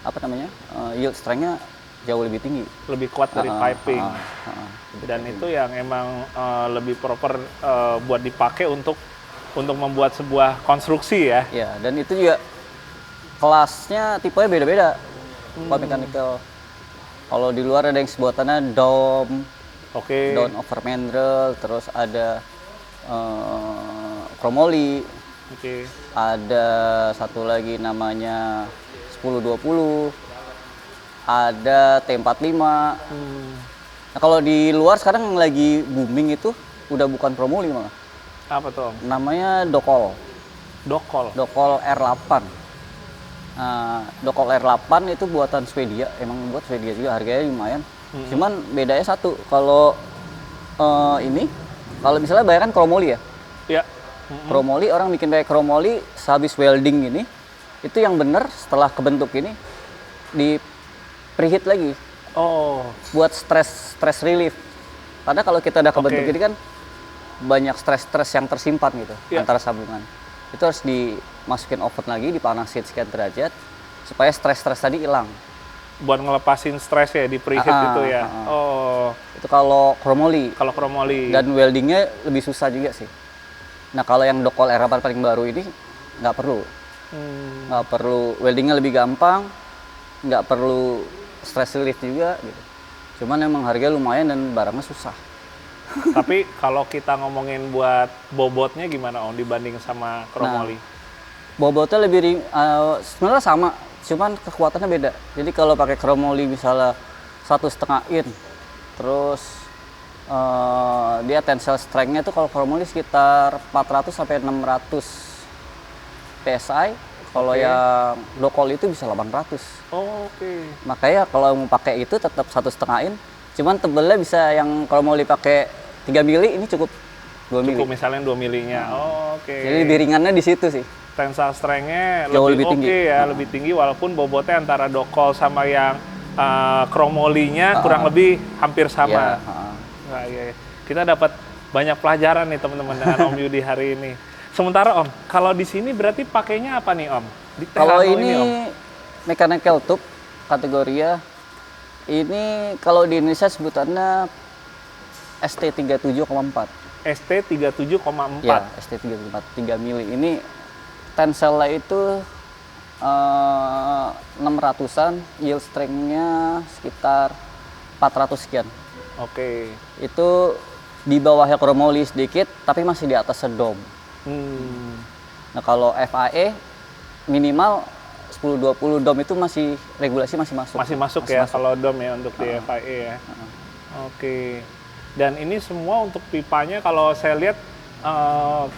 apa namanya yield strength-nya jauh lebih tinggi. lebih kuat dari piping. Dan itu yang emang lebih proper buat dipakai untuk membuat sebuah konstruksi ya. Ya, dan itu juga kelasnya tipenya beda-beda. Kalau mechanical. Kalau di luar ada yang sebutannya dome, Oke. down over mandrel, terus ada chromoly, Oke. ada satu lagi namanya 1020, ada T45. Nah, kalau di luar sekarang yang lagi booming itu udah bukan chromoly malah. Apa tuh Om? Namanya Dokol. Dokol. Dokol R8. Nah, Dokol R8 itu buatan Swedia, emang buat Swedia juga, harganya lumayan. Cuman bedanya satu, kalau ini, kalau misalnya bayar kan chromoly ya. Ya. Chromoly, orang bikin kayak chromoly, sehabis welding ini, itu yang bener setelah kebentuk ini, di preheat lagi, Oh. buat stress relief. Karena kalau kita udah kebentuk Oke. ini kan, banyak stres yang tersimpan gitu, Iya. antara sambungan. Itu harus dimasukin oven lagi, dipanasin sekian derajat, supaya stres tadi hilang. Buat ngelepasin stres ya di preheat itu ya. Oh. Itu kalau chromoly. Kalau chromoly. Dan weldingnya lebih susah juga sih. Nah kalau yang Dokol R8 paling baru ini nggak perlu. Nggak perlu, weldingnya lebih gampang, nggak perlu stress relief juga gitu. Cuman emang harganya lumayan dan barangnya susah. Tapi kalau kita ngomongin buat bobotnya gimana Om dibanding sama chromoly? Bobotnya lebih sebenarnya sama, cuman kekuatannya beda. Jadi kalau pakai chromoly misalnya 1,5 in, Terus dia tensile strength-nya tuh kalau chromoly sekitar 400 sampai 600 PSI. Kalau Oke. yang lokal itu bisa 800. Oh, oke. Makanya kalau mau pakai itu tetap 1,5 in. Cuman tebelnya bisa yang kalau mau dipakai 3 mili ini cukup 2 mili. Cukup misalnya 2 milinya. Oh, oke. Jadi lebih ringannya di situ sih. Tensile strength-nya Jauh lebih lebih tinggi. oke ya, lebih tinggi walaupun bobotnya antara dokol sama yang chromoly-nya kurang lebih hampir Ya, sama. Nah, iya, iya. Kita dapat banyak pelajaran nih teman-teman dengan Om Yudi hari ini. Sementara Om, kalau di sini berarti pakainya apa nih Om? Di Kalau Tehano ini Om? mechanical tube kategorinya ini kalau di Indonesia sebutannya ST37,4. ST37,4. Ya, ST37,4 3 mili. Ini tensile itu 600-an, yield strength-nya sekitar 400 sekian. Oke. Itu di bawahnya chromoly sedikit, tapi masih di atas sedom. Nah kalau FAE minimal 10-20 dom itu masih regulasi masih masuk. Masih masuk ya kalau DOM ya untuk di FIA ya. Oke. Dan ini semua untuk pipanya kalau saya lihat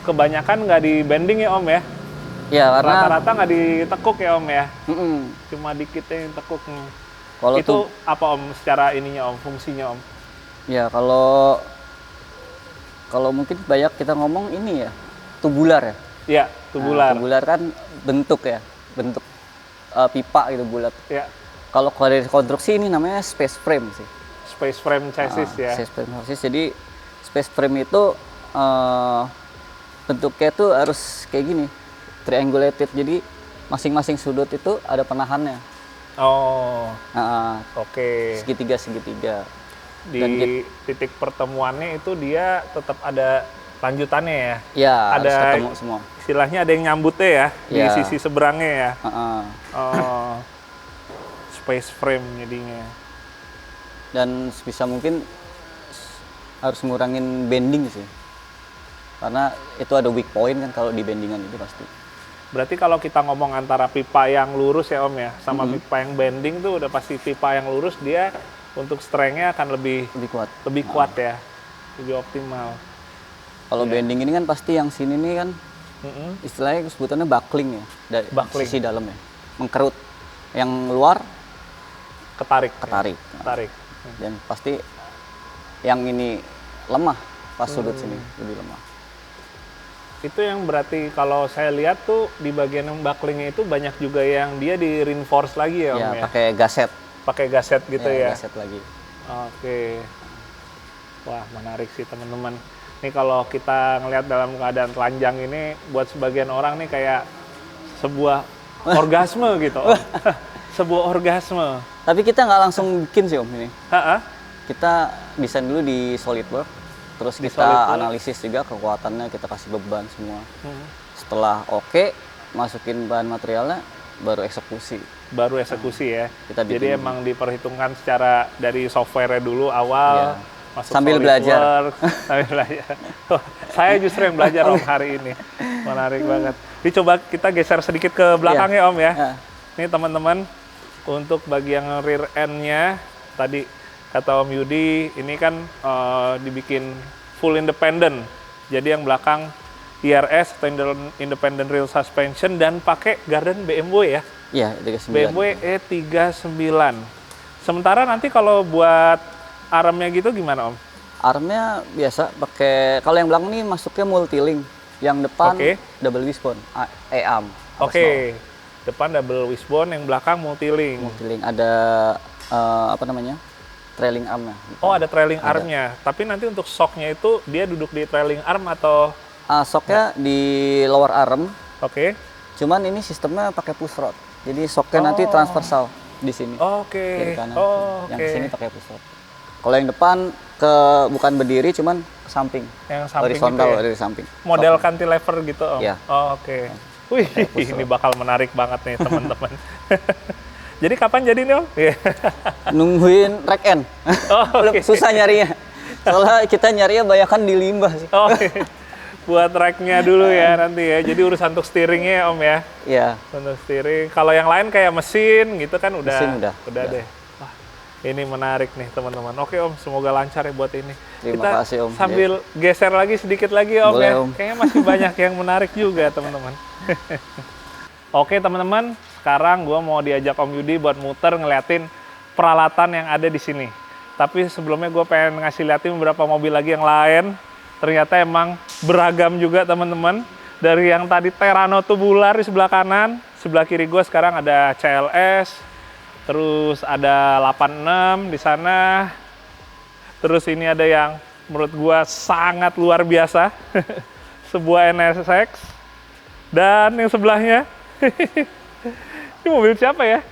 kebanyakan nggak di bending ya Om ya. Ya karena Rata-rata nggak ditekuk ya Om ya. mm-mm. Cuma dikitnya yang tekuk. Kalau Itu tuh apa Om secara ininya Om, fungsinya Om? ya kalau mungkin banyak kita ngomong ini ya tubular ya. Iya, tubular. Tubular kan bentuk ya, bentuk pipa gitu bulat. Ya, Kalau dari konstruksi ini namanya space frame sih. space frame chassis ya. Space frame chassis. Jadi space frame itu bentuknya tuh harus kayak gini, triangulated. Jadi masing-masing sudut itu ada penahannya. Oh, Nah, oke. segitiga. Di Dan titik pertemuannya itu dia tetap ada lanjutannya ya. Ya harus Ada ketemu semua. istilahnya ada yang nyambutnya ya, di Ya. sisi seberangnya ya. Heeh. Oh, space frame jadinya. Dan sebisa mungkin harus ngurangin bending sih. Karena itu ada weak point kan kalau di bendingan itu pasti. Berarti kalau kita ngomong antara pipa yang lurus ya Om ya, sama pipa yang bending tuh udah pasti pipa yang lurus dia untuk strength-nya akan lebih Lebih kuat. ya, lebih optimal. Kalau bending ini kan pasti yang sini nih kan Mm-mm. istilahnya sebutannya buckling ya, dari Buckling. sisi dalam ya, mengkerut. Yang luar Ketarik. ketarik. Ketarik. Dan pasti yang ini lemah pas sudut sini lebih lemah. Itu yang berarti kalau saya lihat tuh di bagian yang bucklingnya itu banyak juga yang dia di reinforce lagi ya Om Ya, ya. pakai gaset. Pakai gaset gitu ya. Gaset lagi. Oke. Wah, menarik sih teman-teman. Ini kalau kita ngelihat dalam keadaan telanjang ini buat sebagian orang nih kayak sebuah orgasme gitu. Om. Sebuah orgasme. Tapi kita nggak langsung bikin sih Om ini. Ha-ha. Kita desain dulu di SolidWorks, terus Di kita SolidWorks. analisis juga kekuatannya, kita kasih beban semua. Hmm. Setelah oke, masukin bahan materialnya, baru eksekusi. Baru eksekusi ya. Kita bikin Jadi dulu. emang diperhitungkan secara dari software dulu awal. Iya. Masuk Sambil belajar. SolidWorks, sambil belajar. Wah, saya justru yang belajar Om hari ini. Menarik banget. Jadi coba kita geser sedikit ke belakang ya Om ya. Ya. Ini teman-teman, untuk bagian rear end-nya, tadi kata Om Yudi, ini kan dibikin full independent. Jadi yang belakang IRS atau Independent Rear Suspension dan pakai Garden BMW ya. Iya, 39. BMW E39. Sementara nanti kalau buat armnya gitu gimana Om? Armnya biasa pakai, kalau yang belakang ini masuknya multilink, yang depan Oke. double wishbone, E-arm. Oke, depan double wishbone, yang belakang multilink. Multilink ada apa namanya? Trailing armnya. Oh, ada trailing armnya. Tapi nanti untuk shocknya itu dia duduk di trailing arm atau? Shocknya di lower arm, Oke. cuman ini sistemnya pakai push rod. Jadi shocknya nanti transversal di sini. Oke. Kiri kanan. Oh, Yang oke. sini pakai push rod. Kalau yang depan bukan berdiri, cuman ke samping. Yang samping Horizontal gitu ya? dari samping. Model cantilever gitu Om? Iya. Oh, oke. Wih, ini bakal menarik banget nih teman-teman. Jadi kapan jadi nih Om? Iya. Nungguin rack end. Oh, oke. Susah nyarinya. Soalnya kita nyarinya banyakan di limbah sih. Oh, buat racknya dulu ya nanti ya. Jadi urusan untuk steeringnya Om ya. Iya. Untuk steering. Kalau yang lain kayak mesin gitu kan udah Mesin udah. deh. Wah, Ini menarik nih teman-teman. Oke Om, semoga lancar ya buat ini. Terima kasih, Om. Sambil geser lagi sedikit lagi Om. Boleh, ya. Om. Kayaknya masih banyak yang menarik juga teman-teman. Oke teman-teman, sekarang gue mau diajak Om Yudi buat muter ngeliatin peralatan yang ada di sini. Tapi sebelumnya gue pengen ngasih liatin beberapa mobil lagi yang lain. Ternyata emang beragam juga teman-teman. Dari yang tadi Terrano tubular di sebelah kanan, sebelah kiri gue sekarang ada CLS, terus ada 86 di sana. Terus ini ada yang menurut gue sangat luar biasa, sebuah NSX. Dan yang sebelahnya, ini mobil siapa ya?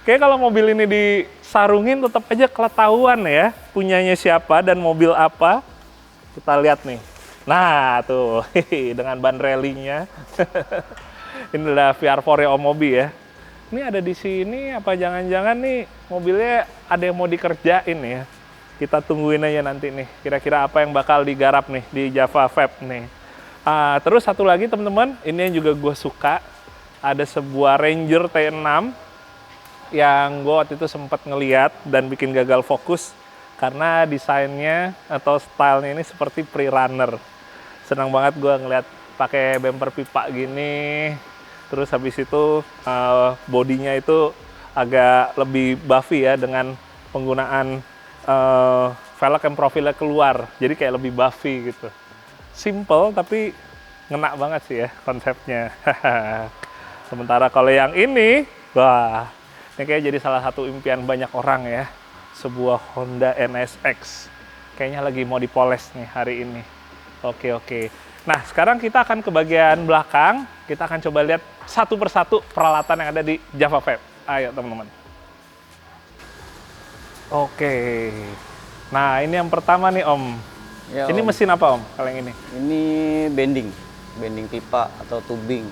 Kayak kalau mobil ini disarungin tetap aja ketahuan ya, punyanya siapa dan mobil apa. Kita lihat nih. Nah, tuh, dengan ban rally-nya. Ini adalah VR4 ya Om Mobi ya. Ini ada di sini, apa jangan-jangan nih mobilnya ada yang mau dikerjain ya. Kita tungguin aja nanti nih, kira-kira apa yang bakal digarap nih di Java Fab nih. Terus satu lagi teman-teman, ini yang juga gue suka. Ada sebuah Ranger T6 yang gue waktu itu sempat ngeliat dan bikin gagal fokus. Karena desainnya atau stylenya ini seperti pre-runner. Senang banget gue ngeliat pakai bumper pipa gini. Terus habis itu bodinya itu agak lebih buffy ya dengan penggunaan velg yang profilnya keluar. Jadi kayak lebih buffy gitu. Simple tapi ngena banget sih ya konsepnya. Sementara kalau yang ini, wah, ini kayak jadi salah satu impian banyak orang ya. Sebuah Honda NSX. Kayaknya lagi mau dipoles nih hari ini. Oke. Nah, sekarang kita akan ke bagian belakang. Kita akan coba lihat satu persatu peralatan yang ada di Java Fab. Ayo, teman-teman. Oke. Nah, ini yang pertama nih, Om. Ya, ini Om. mesin apa, Om, kalau yang ini? Ini bending pipa atau tubing.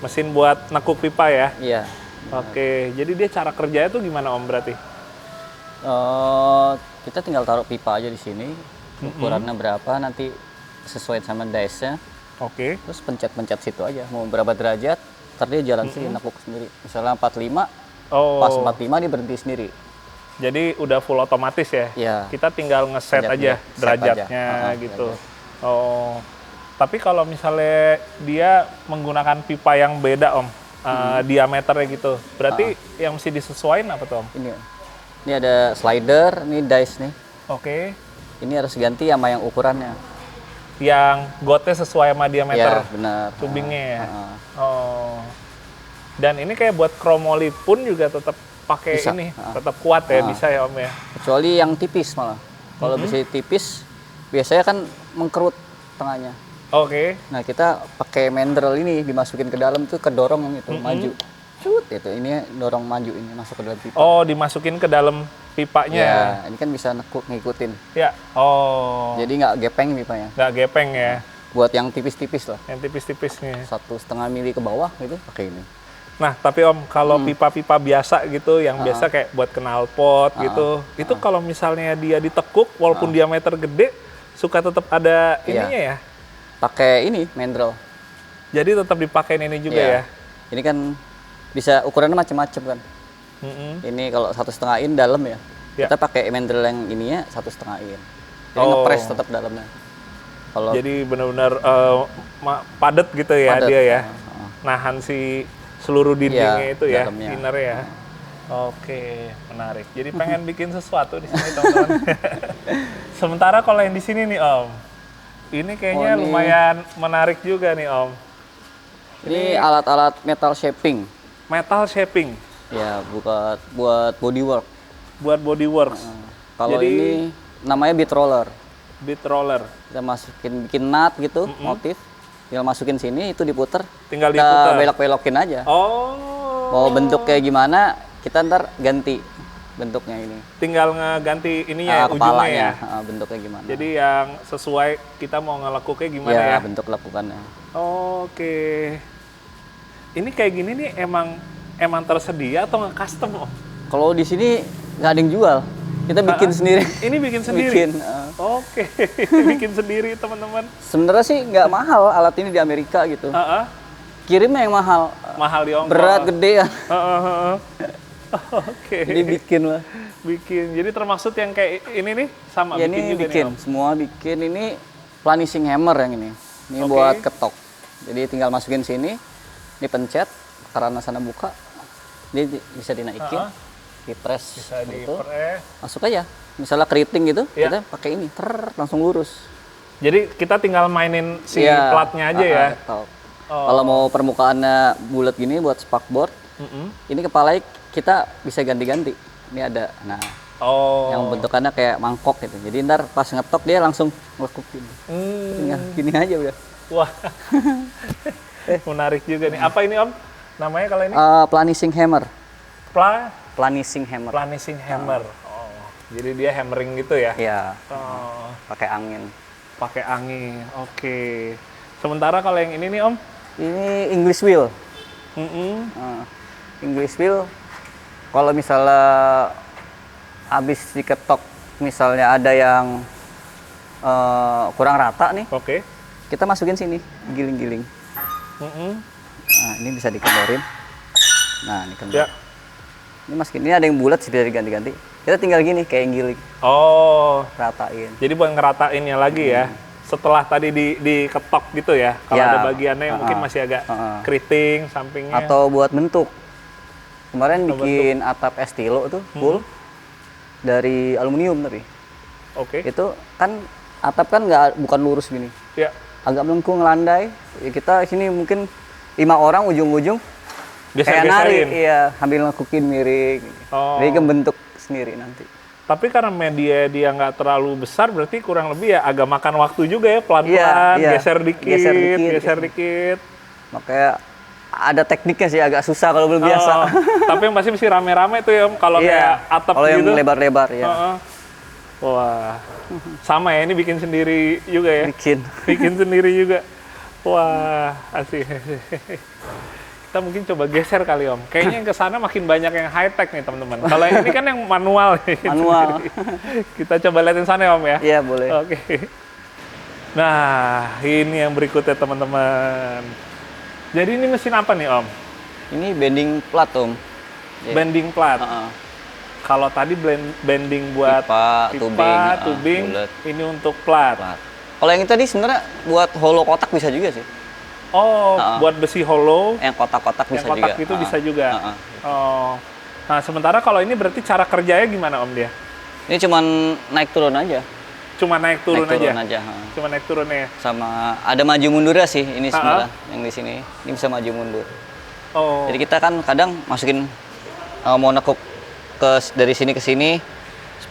Mesin buat nekuk pipa ya? Iya. Oke, jadi dia cara kerjanya tuh gimana, Om, berarti? Kita tinggal taruh pipa aja di sini. Ukurannya berapa, nanti sesuai sama dice-nya. Oke. Terus pencet-pencet situ aja. Mau berapa derajat, ntar dia jalan sendiri, nekuk sendiri. Misalnya 45, pas 45 dia berhenti sendiri. Jadi udah full otomatis ya? Iya. Kita tinggal ngeset aja Set derajatnya aja. gitu. Derajat. Oh, tapi kalau misalnya dia menggunakan pipa yang beda, Om, diameternya gitu, berarti yang mesti disesuaikan apa tuh, Om? Ini ada slider, ini dice nih. Oke. Ini harus ganti sama yang ukurannya. Yang gotnya sesuai sama diameter Ya, benar. tubingnya ya? Oh. Dan ini kayak buat kromoli pun juga tetap pakai Bisa. ini, tetap kuat ya, bisa ya Om ya? Kecuali yang tipis malah. Kalau bisa tipis, biasanya kan mengkerut tengahnya. Oke. Nah, kita pakai mandrel ini dimasukin ke dalam tuh kedorong yang itu maju. Cut, itu ini dorong maju ini masuk ke dalam pipa. Oh, dimasukin ke dalam pipanya. Ya, ini kan bisa ngikutin. Ya. Oh. Jadi nggak gepeng pipanya. Nggak gepeng ya? Buat yang tipis-tipis lah. Yang tipis-tipisnya. 1,5 mili ke bawah gitu pakai ini. Nah, tapi Om, kalau pipa-pipa biasa gitu, yang biasa kayak buat knalpot gitu, itu kalau misalnya dia ditekuk, walaupun diameter gede, suka tetap ada ininya ya? Pakai ini mandrel. Jadi tetap dipakein ini juga ya? Ini kan bisa ukurannya macam-macam kan. Ini kalau 1,5 in dalam ya. Kita pakai mandrel yang ininya 1,5 in. Jadi ngepres tetap dalamnya. Kalau jadi benar-benar padat gitu ya padet. dia ya. Nahan si seluruh dindingnya itu ya, dalamnya. inner ya. Oke, menarik. Jadi pengen bikin sesuatu di sini teman-teman. Sementara kalau yang di sini nih Om, ini kayaknya lumayan menarik juga nih Om. Ini alat-alat metal shaping. Metal shaping. Ya, buat bodywork. Buat bodyworks. Kalau Jadi, ini namanya bead roller. Bead roller. Kita bikin nut gitu, motif. Tinggal masukin sini, itu diputer. Tinggal kita diputer. belok-belokin aja. Oh. Mau bentuk kayak gimana, kita ntar ganti bentuknya ini. Tinggal ngeganti ininya ya, ujungnya kepalanya, ya. bentuknya gimana. Jadi yang sesuai kita mau ngelekuknya gimana ya. Bentuk lekukannya. Oke. Ini kayak gini nih emang tersedia atau nge-custom Om? Kalau di sini nggak ada yang jual. Kita bikin sendiri. Ini bikin sendiri? Bikin. Oke, bikin sendiri teman-teman. Sebenarnya sih nggak mahal alat ini di Amerika gitu. Kirimnya yang mahal. Mahal di ongkos. Berat, gede ya. Oke. Jadi bikin lah. Bikin. Jadi termaksud yang kayak ini nih sama Ya bikin ini juga bikin, nih Om. semua bikin. Ini planishing hammer yang ini. Ini Oke. buat ketok. Jadi tinggal masukin sini, dipencet, karena sana buka, dia bisa dinaikin, dipres, Bisa gitu. diperes. Masuk aja. Misalnya keriting gitu, Iya. kita pakai ini, langsung lurus. Jadi kita tinggal mainin si Iya, platnya aja ya. ketok. Oh. Kalau mau permukaannya bulat gini buat spakboard, ini kepalanya kita bisa ganti-ganti. Ini ada, nah Oh. yang bentukannya kayak mangkok gitu. Jadi ntar pas ngetok dia langsung ngelekukin. Tinggal gini aja udah. Wah. Menarik juga nih. Apa ini Om? Namanya kalau ini? Planishing hammer. Planishing hammer. Oh. Jadi dia hammering gitu ya? Ya, Oh. pakai angin. Pakai angin. Oke. Sementara kalau yang ini nih Om? Ini English wheel. English wheel. Kalau misalnya habis diketok, misalnya ada yang kurang rata nih, Oke. kita masukin sini, giling-giling. Nah, ini bisa dikendorin. Nah, ini kendor. Ya. Ini masukin, ini ada yang bulat sih, bisa diganti-ganti. Kita tinggal gini, kayak giling, Oh. ratain. Jadi buat ngeratainnya lagi ya. Setelah tadi diketok gitu ya. Kalau Ya. ada bagiannya yang mungkin masih agak keriting sampingnya. Atau buat bentuk. Kemarin bikin atap estilo tuh, full dari aluminium tapi. Oke. Itu kan atap kan bukan lurus gini. Ya. Agak melengkung, landai. Ya, kita sini mungkin 5 orang ujung-ujung kayak Geser-geserin. nari, iya, ambil ngekukin miring. Oh. Jadi kebentuk sendiri nanti. Tapi karena media dia nggak terlalu besar, berarti kurang lebih ya agak makan waktu juga ya, pelan-pelan, Iya, geser dikit, geser dikit. Makanya ada tekniknya sih, agak susah kalau belum biasa. Oh, tapi yang pasti mesti rame-rame tuh ya, Om. Kalau Iya, kayak atap kalau gitu. yang lebar-lebar ya. Heeh. Wah, sama ya, ini bikin sendiri juga ya? Bikin. Bikin sendiri juga. Wah, asik. Kita mungkin coba geser kali Om. Kayaknya yang ke sana makin banyak yang high tech nih teman-teman. Kalau yang ini kan yang manual. Manual. Kita coba liatin sana ya Om ya. Iya, boleh. Oke. Nah, ini yang berikutnya teman-teman. Jadi ini mesin apa nih Om? Ini bending plat, Om. Iya. Bending plat. Kalau tadi bending buat pipa, tubing, bulat. ini untuk plat. Kalau yang itu tadi sebenarnya buat hollow kotak bisa juga sih. Oh, buat besi hollow. Yang kotak-kotak bisa Yang juga. kotak itu bisa juga. Oh. Nah, sementara kalau ini berarti cara kerjanya gimana Om dia? Ini cuman naik turun aja. Cuma naik turun aja. Ha. Cuma naik turunnya. Sama ada maju mundurnya sih ini sebenarnya yang di sini. Ini bisa maju mundur. Oh. Jadi kita kan kadang masukin mau nekuk dari sini ke sini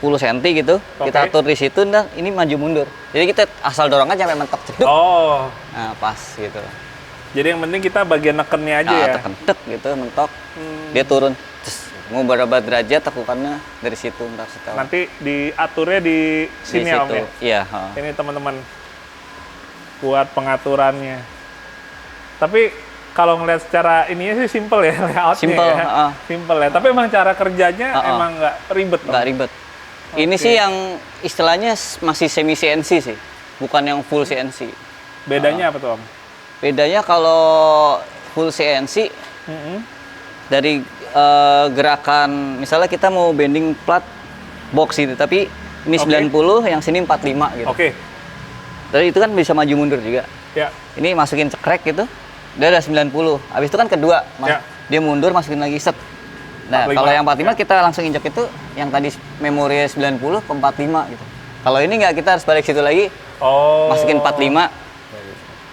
10 cm gitu. Kita atur di situ, nah ini maju mundur. Jadi kita asal dorong aja sampai mentok ceduk. Oh. Nah, pas gitu. Jadi yang penting kita bagian nekennya aja ya. Tekan tek gitu mentok. Dia turun. Terus, mau berapa derajat tekukannya dari situ ntar setelah. Nanti diaturnya di sini ya Om ya? Iya. Ini teman-teman buat pengaturannya. Tapi kalau ngeliat secara ininya sih simple ya layoutnya. Simple, ya. Simple ya. Tapi emang cara kerjanya emang nggak ribet. Nggak ribet. Ini sih yang istilahnya masih semi CNC sih, bukan yang full CNC. Bedanya apa tuh Om? Bedanya kalau full CNC dari gerakan, misalnya kita mau bending plat box gitu, tapi ini 90, yang sini 45 gitu. Oke. Jadi itu kan bisa maju mundur juga. Ya. Ini masukin cekrek gitu, dia ada 90. Habis itu kan kedua, dia mundur masukin lagi set. Nah, 45. kalau yang 45 kita langsung injak itu yang tadi memori 90 ke 45 gitu. Kalau ini nggak, kita harus balik situ lagi, masukin 45.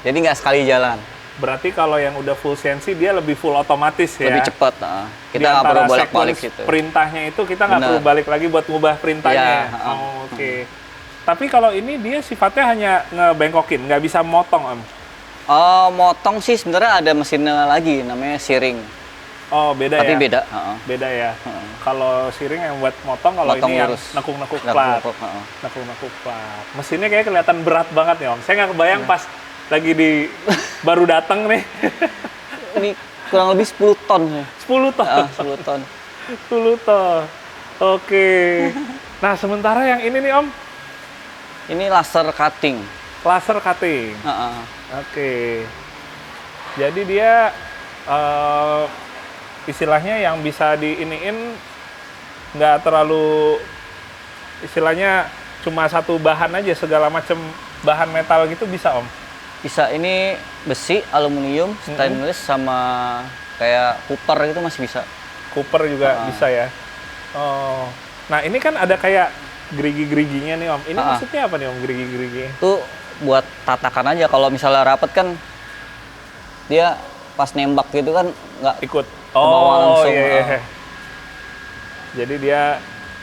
Jadi nggak sekali jalan. Berarti kalau yang udah full CNC dia lebih full otomatis ya. Lebih cepat. Kita nggak perlu balik-balik situ. Perintahnya itu kita nggak perlu balik lagi buat ngubah perintahnya. Oke. Tapi kalau ini dia sifatnya hanya ngebengkokin, nggak bisa motong Om. Motong sih sebenarnya ada mesinnya lagi, namanya shearing. Oh, beda Tapi ya? beda. Beda ya? Kalau shearing yang buat motong, kalau ini yang nekuk-nekuk plat. Nekuk-nekuk plat. Mesinnya kayak kelihatan berat banget ya Om. Saya nggak kebayang pas lagi baru datang nih. Ini kurang lebih 10 ton. 10 ton? 10 ton. 10 ton. Oke. Nah, sementara yang ini nih Om? Ini laser cutting. Laser cutting? Oke. Jadi dia istilahnya yang bisa diiniin nggak terlalu istilahnya cuma satu bahan aja, segala macam bahan metal gitu bisa Om? Bisa, ini besi, aluminium, stainless, sama kayak copper gitu masih bisa. Cooper juga bisa ya. Oh, nah ini kan ada kayak gerigi-geriginya nih Om. Ini maksudnya apa nih Om, gerigi-gerigi? Itu buat tatakan aja. Kalau misalnya rapet kan dia pas nembak gitu kan nggak Ikut. bawah langsung. Iya. Jadi dia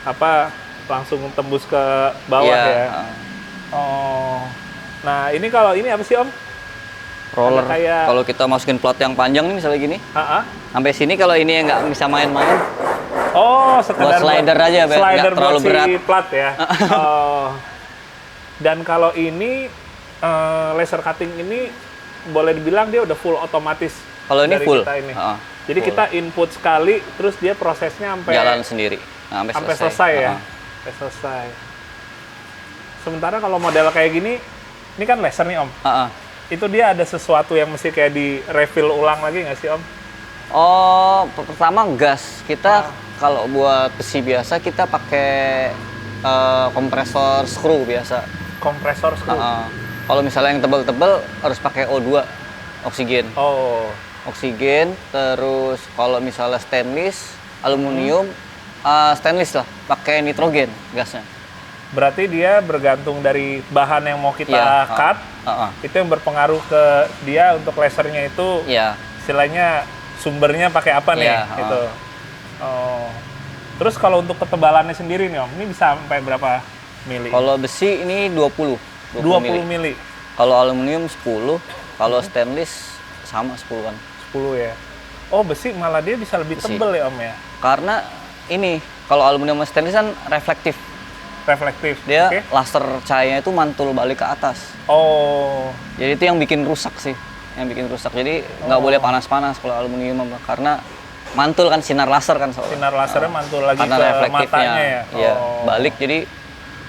apa langsung tembus ke bawah Iya, ya. Oh. Nah, ini kalau ini apa sih Om? roller. Ada kayak- Kalau kita masukin plat yang panjang nih misalnya gini, Ha-ha. sampai sini kalau ini yang nggak bisa main-main, Oh, sekedar Buat slider aja, Be. Slider Nggak terlalu buat si berat. plat ya. Oh. Dan kalau ini laser cutting ini boleh dibilang dia udah full otomatis. kalau ini dari full. kita ini. Jadi full. kita input sekali, terus dia prosesnya sampai Jalan sendiri. Nah, sampai selesai ya. Sampai selesai. Sementara kalau model kayak gini, ini kan laser nih Om. Itu dia ada sesuatu yang mesti kayak di refill ulang lagi nggak sih Om? Oh, pertama gas. Kita kalau buat besi biasa kita pakai kompresor screw biasa. Kompresor screw. Kalau misalnya yang tebal-tebal harus pakai O2, oksigen. Oh, Oksigen, terus kalau misalnya stainless, aluminium, stainless lah, pakai nitrogen gasnya. berarti dia bergantung dari bahan yang mau kita Iya, cut. Itu yang berpengaruh ke dia untuk lasernya itu. Iya. Istilahnya sumbernya pakai apa nih? Iya, Gitu. Oh. Terus kalau untuk ketebalannya sendiri nih Om, ini bisa sampai berapa mili? Kalau besi ini 20 20 mili. Kalau aluminium 10, kalau stainless sama 10-an. 10 ya. Oh, besi malah dia bisa lebih Besi. tebel ya Om ya. Karena ini kalau aluminium sama stainless kan reflektif. Reflektif. Dia Oke. laser cahayanya itu mantul balik ke atas. Oh. Jadi itu yang bikin rusak sih. Yang bikin rusak. Jadi nggak boleh panas-panas kalau aluminium karena mantul kan sinar laser kan soalnya. Sinar lasernya mantul lagi Karena ke reflektifnya. matanya ya. Iya, balik jadi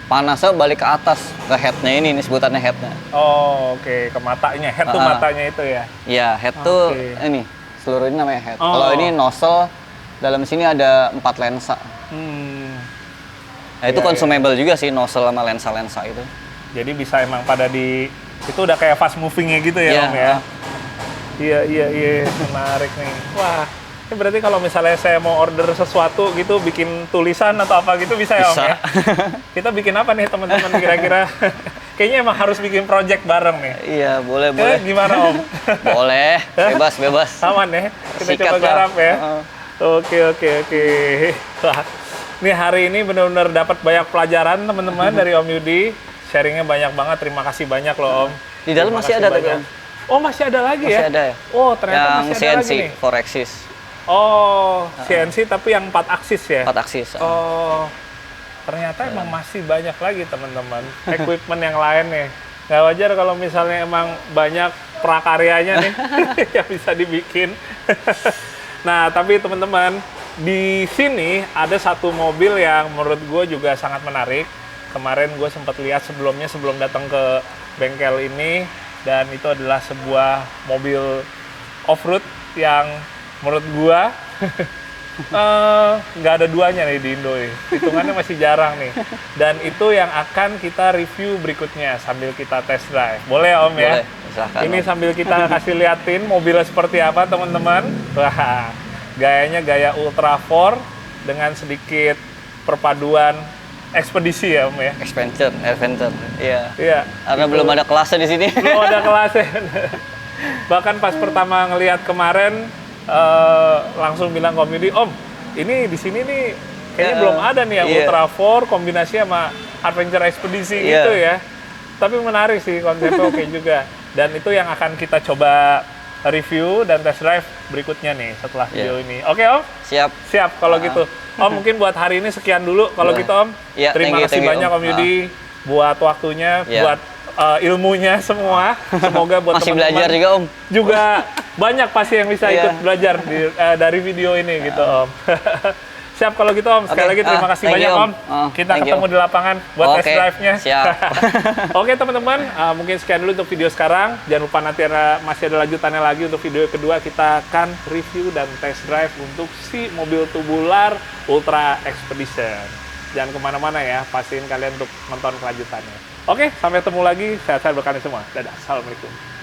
panasnya balik ke atas ke headnya ini sebutannya headnya. Oh, oke, ke matanya. Head tuh matanya itu ya. Iya, head tuh Oke. ini seluruh ini namanya head. Oh. Kalau ini nozzle dalam sini ada 4 lensa. Nah, itu Iya, consumable juga sih nozzle sama lensa-lensa itu. Jadi bisa emang pada itu udah kayak fast movingnya gitu ya Iya, Om ya. Iya, menarik nih. Wah, ini berarti kalau misalnya saya mau order sesuatu gitu, bikin tulisan atau apa gitu bisa ya Om Bisa. ya? Kita bikin apa nih teman-teman kira-kira? Kayaknya emang harus bikin project bareng nih. Iya, boleh. Gimana Om? Boleh, bebas. Aman ya? Kita Sikat coba lah. garap ya? Heeh. Oke. Wah, ini hari ini benar-benar dapat banyak pelajaran teman-teman dari Om Yudi. Sharingnya banyak banget, terima kasih banyak loh Om. Di dalam Terima masih kasih ada tapi banyak. Om. Oh, masih ada lagi Masih ya? ada ya. Oh, ternyata Yang masih ada CNC, lagi nih. 4 axis, Oh, CNC tapi yang 4 aksis ya? 4 axis. Oh, ternyata emang masih banyak lagi teman-teman. Equipment yang lain nih. Nggak wajar kalau misalnya emang banyak prakaryanya nih yang bisa dibikin. Nah, tapi teman-teman, di sini ada satu mobil yang menurut gue juga sangat menarik. Kemarin gue sempat lihat sebelum datang ke bengkel ini, dan itu adalah sebuah mobil off-road yang menurut gue nggak ada duanya nih di Indo nih. Hitungannya masih jarang nih. Dan itu yang akan kita review berikutnya sambil kita test drive. Boleh Om ya? Boleh, silakan, Ini Om. sambil kita kasih liatin mobilnya seperti apa teman-teman. Wah, gayanya gaya Ultra 4 dengan sedikit perpaduan ekspedisi ya Om ya? Adventure. Iya. Iya. Karena belum ada kelasnya di sini. Belum ada kelasnya. Bahkan pas pertama ngelihat kemarin, langsung bilang komedi, Om, ini di sini nih kayaknya belum ada nih ya Iya. Ultra 4 kombinasi sama Adventure Expedition Iya. gitu ya. Tapi menarik sih, konsepnya oke juga. Dan itu yang akan kita coba review dan test drive berikutnya nih setelah video ini. Oke Om? Siap. Siap kalau gitu. Om mungkin buat hari ini sekian dulu kalau Boleh. gitu Om. Iya, Terima kasih thank you, banyak Om Yudi buat waktunya, Iya. buat ilmunya semua. Semoga buat Masih teman-teman belajar juga Om. juga banyak pasti yang bisa Iya. ikut belajar dari video ini gitu Om. Siap kalau gitu Om. Sekali Oke, lagi terima kasih thank banyak you, Om. Om. Kita Thank ketemu you. di lapangan buat test Oke, drive-nya. siap. Oke teman-teman, mungkin sekian dulu untuk video sekarang. Jangan lupa nanti masih ada lanjutannya lagi untuk video kedua. Kita akan review dan test drive untuk si mobil tubular Ultra Expedition. Jangan kemana-mana ya, pastiin kalian untuk nonton kelanjutannya. Oke, sampai ketemu lagi. Sehat-sehat berkali semua. Dadah, assalamualaikum.